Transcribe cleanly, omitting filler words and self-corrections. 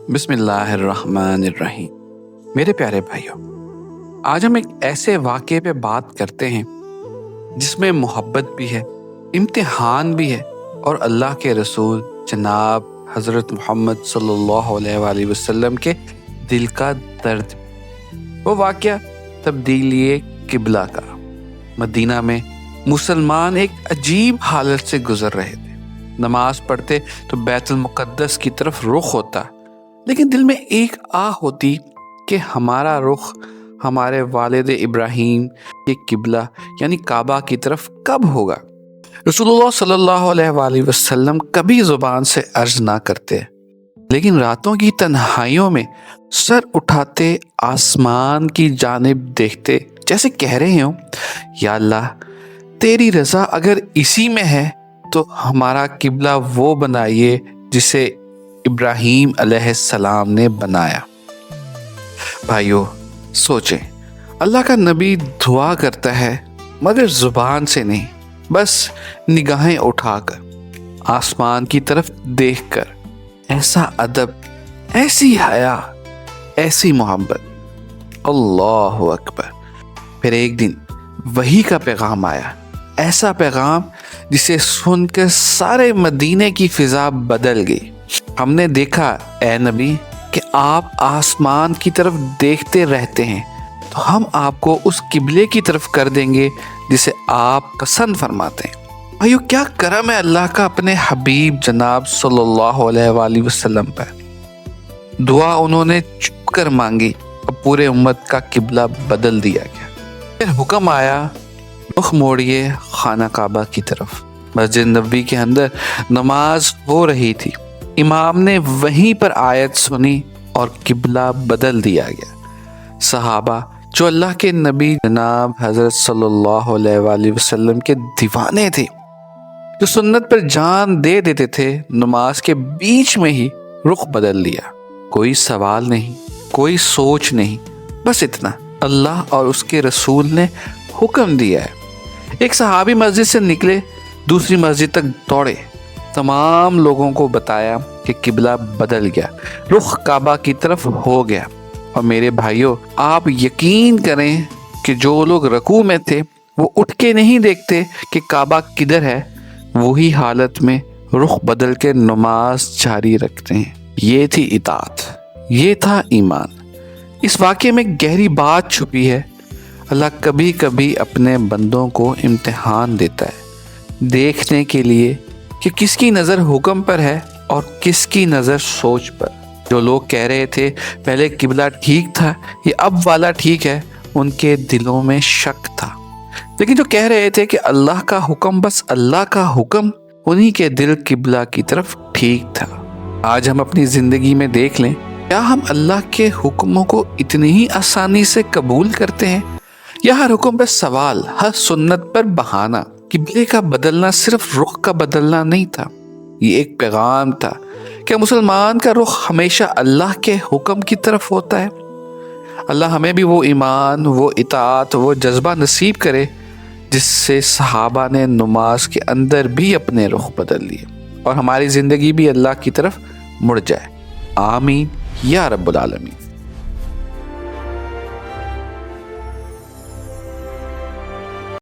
بسم اللہ الرحمن الرحیم۔ میرے پیارے بھائیوں، آج ہم ایک ایسے واقعے پہ بات کرتے ہیں جس میں محبت بھی ہے، امتحان بھی ہے، اور اللہ کے رسول جناب حضرت محمد صلی اللہ علیہ وآلہ وسلم کے دل کا درد۔ وہ واقعہ تبدیلی قبلہ کا۔ مدینہ میں مسلمان ایک عجیب حالت سے گزر رہے تھے۔ نماز پڑھتے تو بیت المقدس کی طرف رخ ہوتا، لیکن دل میں ایک آہ ہوتی کہ ہمارا رخ ہمارے والد ابراہیم کے قبلہ یعنی کعبہ کی طرف کب ہوگا۔ رسول اللہ صلی اللہ علیہ وآلہ وسلم کبھی زبان سے عرض نہ کرتے، لیکن راتوں کی تنہائیوں میں سر اٹھاتے آسمان کی جانب دیکھتے، جیسے کہہ رہے ہوں، یا اللہ تیری رضا اگر اسی میں ہے تو ہمارا قبلہ وہ بنائیے جسے ابراہیم علیہ السلام نے بنایا۔ بھائیو سوچیں، اللہ کا نبی دعا کرتا ہے مگر زبان سے نہیں، بس نگاہیں اٹھا کر، آسمان کی طرف دیکھ کر۔ ایسا ادب، ایسی حیا، ایسی محبت، اللہ اکبر۔ پھر ایک دن وحی کا پیغام آیا، ایسا پیغام جسے سن کر سارے مدینے کی فضا بدل گئی۔ ہم نے دیکھا اے نبی کہ آپ آسمان کی طرف دیکھتے رہتے ہیں، تو ہم آپ کو اس قبلے کی طرف کر دیں گے جسے آپ پسند فرماتے ہیں۔ بھائیو کیا کرم ہے اللہ کا اپنے حبیب جناب صلی اللہ علیہ وآلہ وسلم پر۔ دعا انہوں نے چھپ کر مانگی اور پورے امت کا قبلہ بدل دیا گیا۔ پھر حکم آیا، رخ موڑیے خانہ کعبہ کی طرف۔ مسجد نبوی کے اندر نماز ہو رہی تھی، امام نے وہیں پر آیت سنی اور قبلہ بدل دیا گیا۔ صحابہ جو اللہ کے نبی جناب حضرت صلی اللہ علیہ وآلہ وسلم کے دیوانے تھے، جو سنت پر جان دے دیتے تھے، نماز کے بیچ میں ہی رخ بدل لیا۔ کوئی سوال نہیں، کوئی سوچ نہیں، بس اتنا، اللہ اور اس کے رسول نے حکم دیا ہے۔ ایک صحابی مسجد سے نکلے، دوسری مسجد تک دوڑے، تمام لوگوں کو بتایا کہ قبلہ بدل گیا، رخ کعبہ کی طرف ہو گیا۔ اور میرے بھائیوں، آپ یقین کریں کہ جو لوگ رکوع میں تھے وہ اٹھ کے نہیں دیکھتے کہ کعبہ کدھر ہے، وہی حالت میں رخ بدل کے نماز جاری رکھتے ہیں۔ یہ تھی اطاعت، یہ تھا ایمان۔ اس واقعے میں گہری بات چھپی ہے۔ اللہ کبھی کبھی اپنے بندوں کو امتحان دیتا ہے، دیکھنے کے لیے کہ کس کی نظر حکم پر ہے اور کس کی نظر سوچ پر۔ جو لوگ کہہ رہے تھے پہلے قبلہ ٹھیک تھا یہ اب والا ٹھیک ہے، ان کے دلوں میں شک تھا، لیکن جو کہہ رہے تھے کہ اللہ کا حکم بس اللہ کا حکم، انہی کے دل قبلہ کی طرف ٹھیک تھا۔ آج ہم اپنی زندگی میں دیکھ لیں، کیا ہم اللہ کے حکموں کو اتنی ہی آسانی سے قبول کرتے ہیں، یا ہر حکم پر سوال، ہر سنت پر بہانہ؟ قبلے کا بدلنا صرف رخ کا بدلنا نہیں تھا، یہ ایک پیغام تھا۔ کیا مسلمان کا رخ ہمیشہ اللہ کے حکم کی طرف ہوتا ہے؟ اللہ ہمیں بھی وہ ایمان، وہ اطاعت، وہ جذبہ نصیب کرے جس سے صحابہ نے نماز کے اندر بھی اپنے رخ بدل لیے، اور ہماری زندگی بھی اللہ کی طرف مڑ جائے۔ آمین یا رب العالمین۔